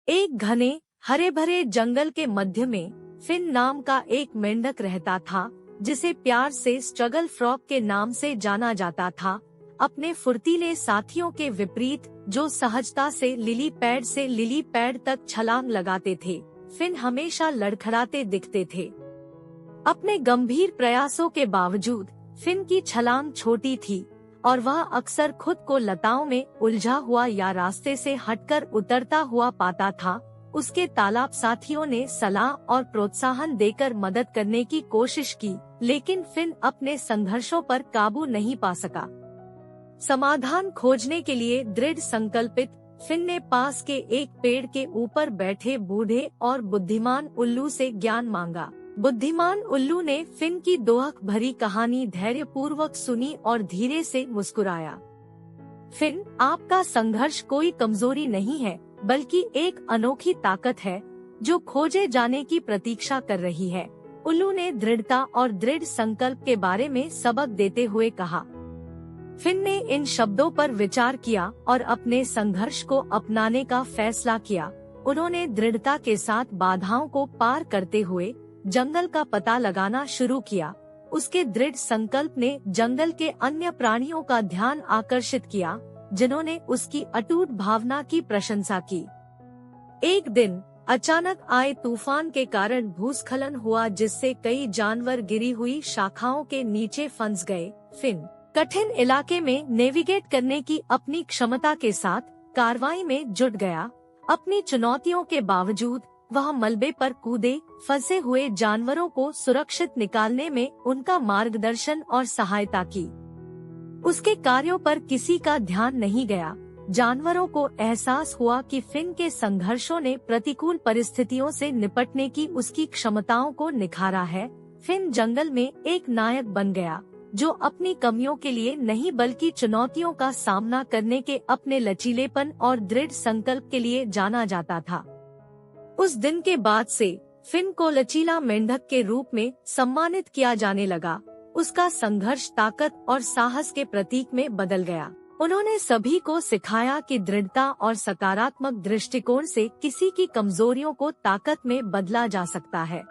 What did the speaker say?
एक घने हरे भरे जंगल के मध्य में फिन नाम का एक मेंढक रहता था, जिसे प्यार से स्ट्रगल फ्रॉग के नाम से जाना जाता था। अपने फुर्तीले साथियों के विपरीत, जो सहजता से लिली पैड से लिली पैड तक छलांग लगाते थे, फिन हमेशा लड़खड़ाते दिखते थे। अपने गंभीर प्रयासों के बावजूद फिन की छलांग छोटी थी और वह अक्सर खुद को लताओं में उलझा हुआ या रास्ते से हटकर उतरता हुआ पाता था। उसके तालाब साथियों ने सलाह और प्रोत्साहन देकर मदद करने की कोशिश की, लेकिन फिन अपने संघर्षों पर काबू नहीं पा सका। समाधान खोजने के लिए दृढ़ संकल्पित, फिन ने पास के एक पेड़ के ऊपर बैठे बूढ़े और बुद्धिमान उल्लू से ज्ञान मांगा। बुद्धिमान उल्लू ने फिन की दोहक भरी कहानी धैर्यपूर्वक सुनी और धीरे से मुस्कुराया। फिन, आपका संघर्ष कोई कमजोरी नहीं है, बल्कि एक अनोखी ताकत है जो खोजे जाने की प्रतीक्षा कर रही है। उल्लू ने दृढ़ता और दृढ़ संकल्प के बारे में सबक देते हुए कहा। फिन ने इन शब्दों पर विचार किया और अपने संघर्ष को अपनाने का फैसला किया। उन्होंने दृढ़ता के साथ बाधाओं को पार करते हुए जंगल का पता लगाना शुरू किया। उसके दृढ़ संकल्प ने जंगल के अन्य प्राणियों का ध्यान आकर्षित किया, जिन्होंने उसकी अटूट भावना की प्रशंसा की। एक दिन अचानक आए तूफान के कारण भूस्खलन हुआ, जिससे कई जानवर गिरी हुई शाखाओं के नीचे फंस गए। फिन कठिन इलाके में नेविगेट करने की अपनी क्षमता के साथ कार्रवाई में जुट गया। अपनी चुनौतियों के बावजूद वह मलबे पर कूदे फंसे हुए जानवरों को सुरक्षित निकालने में उनका मार्गदर्शन और सहायता की। उसके कार्यों पर किसी का ध्यान नहीं गया। जानवरों को एहसास हुआ कि फिन के संघर्षों ने प्रतिकूल परिस्थितियों से निपटने की उसकी क्षमताओं को निखारा है। फिन जंगल में एक नायक बन गया, जो अपनी कमियों के लिए नहीं बल्कि चुनौतियों का सामना करने के अपने लचीलेपन और दृढ़ संकल्प के लिए जाना जाता था। उस दिन के बाद से फिन को लचीला मेंढक के रूप में सम्मानित किया जाने लगा। उसका संघर्ष ताकत और साहस के प्रतीक में बदल गया। उन्होंने सभी को सिखाया कि दृढ़ता और सकारात्मक दृष्टिकोण से किसी की कमजोरियों को ताकत में बदला जा सकता है।